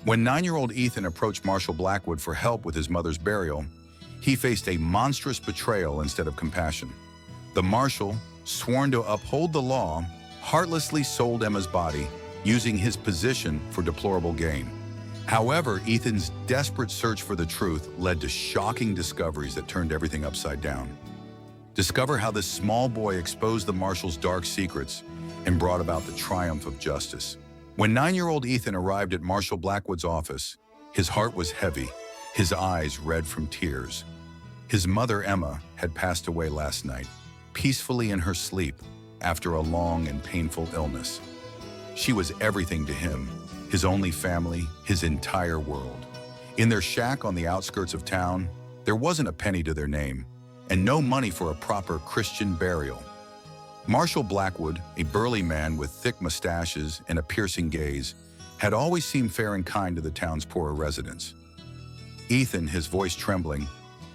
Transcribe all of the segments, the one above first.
When 9-year-old Ethan approached Marshall Blackwood for help with his mother's burial, he faced a monstrous betrayal instead of compassion. The marshal, sworn to uphold the law, heartlessly sold Emma's body, using his position for deplorable gain. However, Ethan's desperate search for the truth led to shocking discoveries that turned everything upside down. Discover how this small boy exposed the marshal's dark secrets and brought about the triumph of justice. When 9-year-old Ethan arrived at Marshall Blackwood's office, his heart was heavy, his eyes red from tears. His mother, Emma, had passed away last night, peacefully in her sleep after a long and painful illness. She was everything to him, his only family, his entire world. In their shack on the outskirts of town, there wasn't a penny to their name, and no money for a proper Christian burial. Marshall Blackwood, a burly man with thick mustaches and a piercing gaze, had always seemed fair and kind to the town's poorer residents. Ethan, his voice trembling,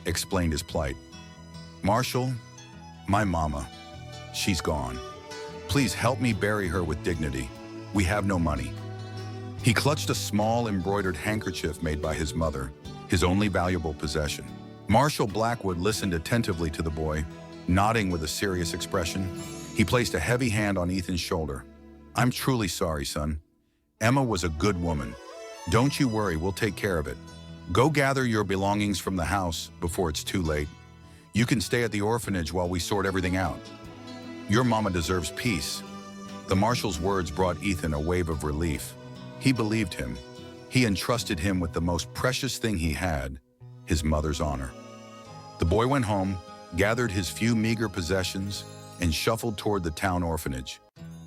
explained his plight. "Marshall, my mama, she's gone. Please help me bury her with dignity. We have no money." He clutched a small embroidered handkerchief made by his mother, his only valuable possession. Marshall Blackwood listened attentively to the boy, nodding with a serious expression. He placed a heavy hand on Ethan's shoulder. "I'm truly sorry, son. Emma was a good woman. Don't you worry, we'll take care of it. Go gather your belongings from the house before it's too late. You can stay at the orphanage while we sort everything out. Your mama deserves peace." The marshal's words brought Ethan a wave of relief. He believed him. He entrusted him with the most precious thing he had, his mother's honor. The boy went home, gathered his few meager possessions, and shuffled toward the town orphanage,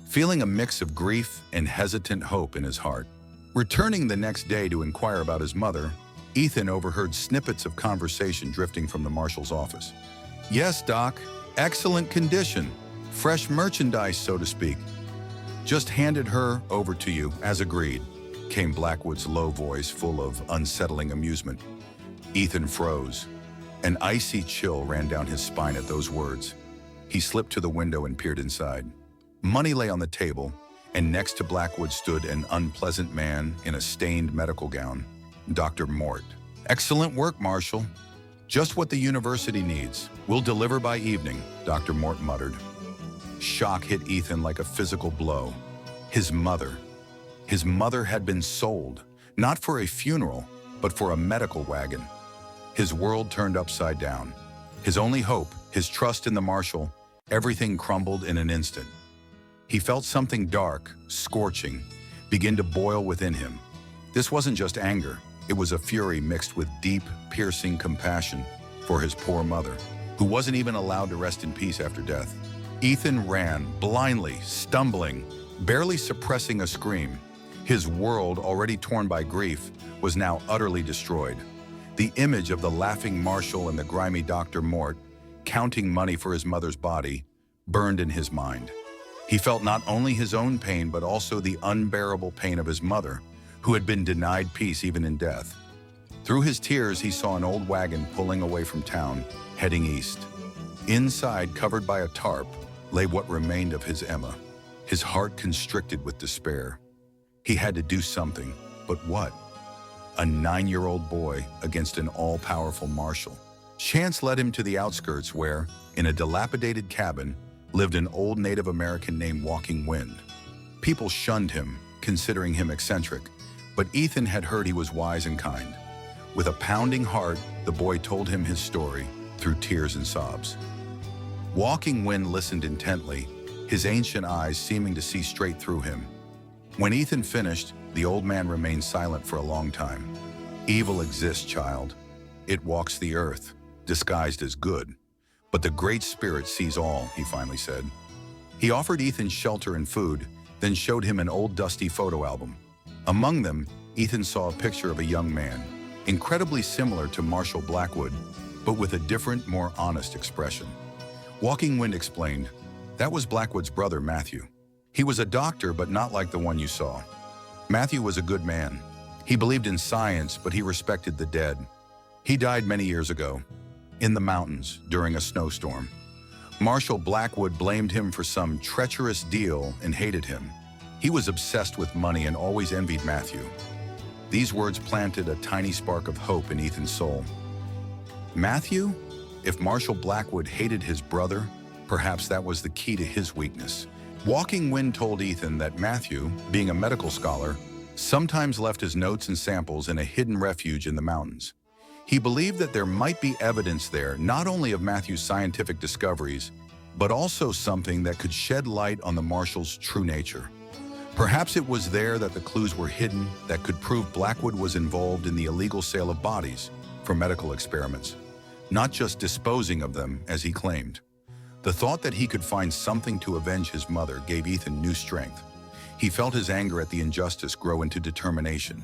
feeling a mix of grief and hesitant hope in his heart. Returning the next day to inquire about his mother, Ethan overheard snippets of conversation drifting from the marshal's office. "Yes, Doc, excellent condition. Fresh merchandise, so to speak. Just handed her over to you, as agreed," came Blackwood's low voice, full of unsettling amusement. Ethan froze. An icy chill ran down his spine at those words. He slipped to the window and peered inside. Money lay on the table, and next to Blackwood stood an unpleasant man in a stained medical gown, Dr. Mort. "Excellent work, Marshall. Just what the university needs. We'll deliver by evening," Dr. Mort muttered. Shock hit Ethan like a physical blow. His mother had been sold, not for a funeral, but for a medical wagon. His world turned upside down. His only hope, his trust in the marshal, everything crumbled in an instant. He felt something dark, scorching, begin to boil within him. This wasn't just anger. It was a fury mixed with deep, piercing compassion for his poor mother, who wasn't even allowed to rest in peace after death. Ethan ran, blindly, stumbling, barely suppressing a scream. His world, already torn by grief, was now utterly destroyed. The image of the laughing marshal and the grimy Dr. Mort, counting money for his mother's body, burned in his mind. He felt not only his own pain, but also the unbearable pain of his mother, who had been denied peace even in death. Through his tears, he saw an old wagon pulling away from town, heading east. Inside, covered by a tarp, lay what remained of his Emma, his heart constricted with despair. He had to do something, but what? A 9-year-old boy against an all-powerful marshal. Chance led him to the outskirts where, in a dilapidated cabin, lived an old Native American named Walking Wind. People shunned him, considering him eccentric, but Ethan had heard he was wise and kind. With a pounding heart, the boy told him his story through tears and sobs. Walking Wind listened intently, his ancient eyes seeming to see straight through him. When Ethan finished, the old man remained silent for a long time. "Evil exists, child. It walks the earth, disguised as good. But the Great Spirit sees all," he finally said. He offered Ethan shelter and food, then showed him an old dusty photo album. Among them, Ethan saw a picture of a young man, incredibly similar to Marshall Blackwood, but with a different, more honest expression. Walking Wind explained, "That was Blackwood's brother, Matthew. He was a doctor, but not like the one you saw. Matthew was a good man. He believed in science, but he respected the dead. He died many years ago, in the mountains, during a snowstorm. Marshall Blackwood blamed him for some treacherous deal and hated him. He was obsessed with money and always envied Matthew. These words planted a tiny spark of hope in Ethan's soul. Matthew? If Marshall Blackwood hated his brother, perhaps that was the key to his weakness. Walking Wind told Ethan that Matthew, being a medical scholar, sometimes left his notes and samples in a hidden refuge in the mountains. He believed that there might be evidence there not only of Matthew's scientific discoveries, but also something that could shed light on the Marshals' true nature. Perhaps it was there that the clues were hidden that could prove Blackwood was involved in the illegal sale of bodies for medical experiments, not just disposing of them as he claimed. The thought that he could find something to avenge his mother gave Ethan new strength. He felt his anger at the injustice grow into determination.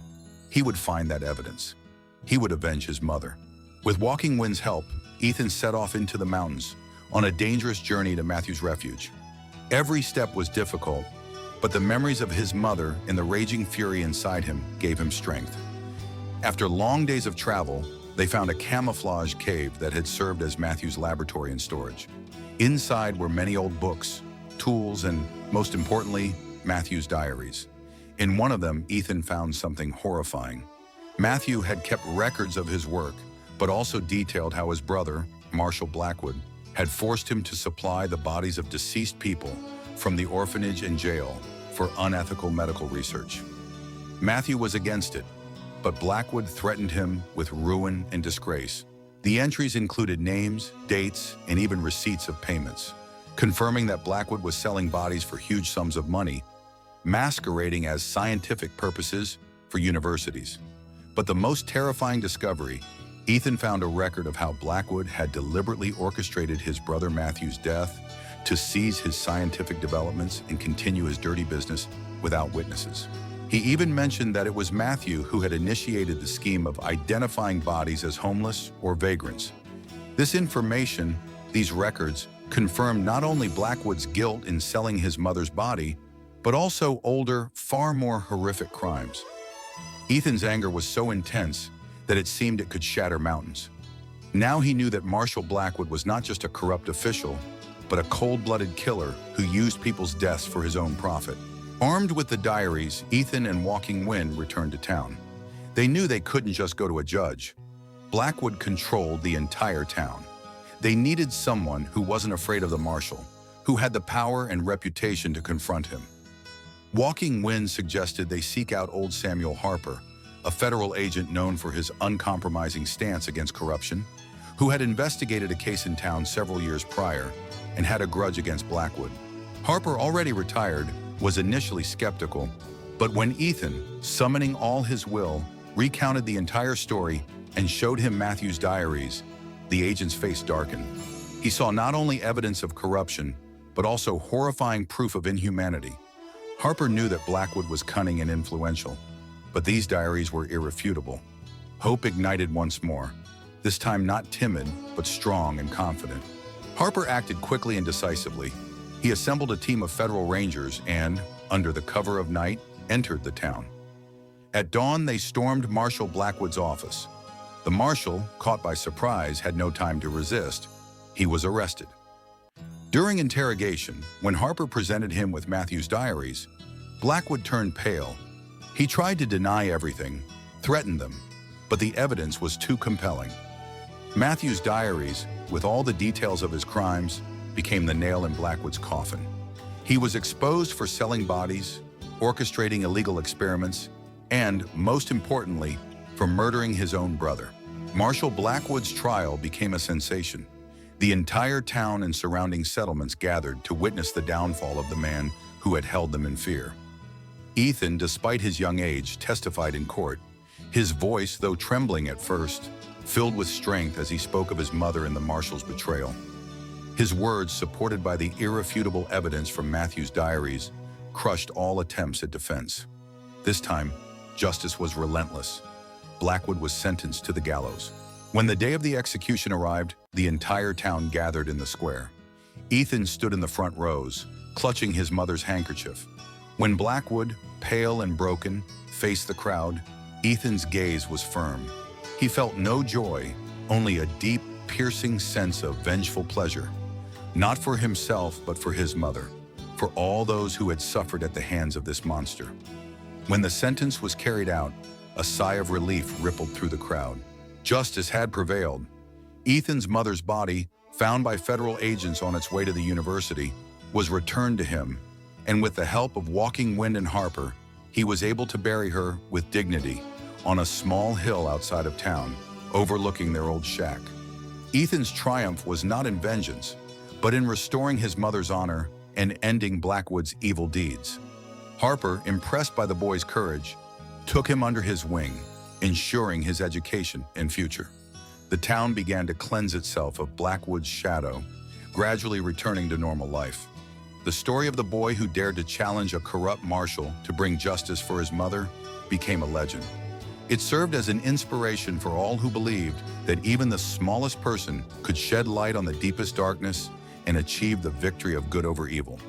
He would find that evidence. He would avenge his mother. With Walking Wind's help, Ethan set off into the mountains on a dangerous journey to Matthew's refuge. Every step was difficult, but the memories of his mother and the raging fury inside him gave him strength. After long days of travel, they found a camouflage cave that had served as Matthew's laboratory and storage. Inside were many old books, tools, and, most importantly, Matthew's diaries. In one of them, Ethan found something horrifying. Matthew had kept records of his work, but also detailed how his brother, Marshall Blackwood, had forced him to supply the bodies of deceased people from the orphanage and jail for unethical medical research. Matthew was against it, but Blackwood threatened him with ruin and disgrace. The entries included names, dates, and even receipts of payments, confirming that Blackwood was selling bodies for huge sums of money, masquerading as scientific purposes for universities. But the most terrifying discovery, Ethan found a record of how Blackwood had deliberately orchestrated his brother Matthew's death to seize his scientific developments and continue his dirty business without witnesses. He even mentioned that it was Matthew who had initiated the scheme of identifying bodies as homeless or vagrants. This information, these records, confirmed not only Blackwood's guilt in selling his mother's body, but also older, far more horrific crimes. Ethan's anger was so intense that it seemed it could shatter mountains. Now he knew that Marshall Blackwood was not just a corrupt official, but a cold-blooded killer who used people's deaths for his own profit. Armed with the diaries, Ethan and Walking Wind returned to town. They knew they couldn't just go to a judge. Blackwood controlled the entire town. They needed someone who wasn't afraid of the marshal, who had the power and reputation to confront him. Walking Wind suggested they seek out old Samuel Harper, a federal agent known for his uncompromising stance against corruption, who had investigated a case in town several years prior and had a grudge against Blackwood. Harper, already retired, was initially skeptical, but when Ethan, summoning all his will, recounted the entire story and showed him Matthew's diaries, the agent's face darkened. He saw not only evidence of corruption, but also horrifying proof of inhumanity. Harper knew that Blackwood was cunning and influential, but these diaries were irrefutable. Hope ignited once more, this time not timid, but strong and confident. Harper acted quickly and decisively. He assembled a team of federal rangers and, under the cover of night, entered the town. At dawn, they stormed Marshall Blackwood's office. The marshal, caught by surprise, had no time to resist. He was arrested. During interrogation, when Harper presented him with Matthew's diaries, Blackwood turned pale. He tried to deny everything, threatened them, but the evidence was too compelling. Matthew's diaries, with all the details of his crimes, became the nail in Blackwood's coffin. He was exposed for selling bodies, orchestrating illegal experiments, and, most importantly, for murdering his own brother. Marshall Blackwood's trial became a sensation. The entire town and surrounding settlements gathered to witness the downfall of the man who had held them in fear. Ethan, despite his young age, testified in court. His voice, though trembling at first, filled with strength as he spoke of his mother and the marshal's betrayal. His words, supported by the irrefutable evidence from Matthew's diaries, crushed all attempts at defense. This time, justice was relentless. Blackwood was sentenced to the gallows. When the day of the execution arrived, the entire town gathered in the square. Ethan stood in the front rows, clutching his mother's handkerchief. When Blackwood, pale and broken, faced the crowd, Ethan's gaze was firm. He felt no joy, only a deep, piercing sense of vengeful pleasure. Not for himself, but for his mother, for all those who had suffered at the hands of this monster. When the sentence was carried out, A sigh of relief rippled through the crowd. Justice had prevailed. Ethan's mother's body, found by federal agents on its way to the university, was returned to him, and with the help of Walking Wind and Harper, he was able to bury her with dignity on a small hill outside of town, overlooking their old shack. Ethan's triumph was not in vengeance, but in restoring his mother's honor and ending Blackwood's evil deeds. Harper, impressed by the boy's courage, took him under his wing, ensuring his education and future. The town began to cleanse itself of Blackwood's shadow, gradually returning to normal life. The story of the boy who dared to challenge a corrupt marshal to bring justice for his mother became a legend. It served as an inspiration for all who believed that even the smallest person could shed light on the deepest darkness and achieve the victory of good over evil.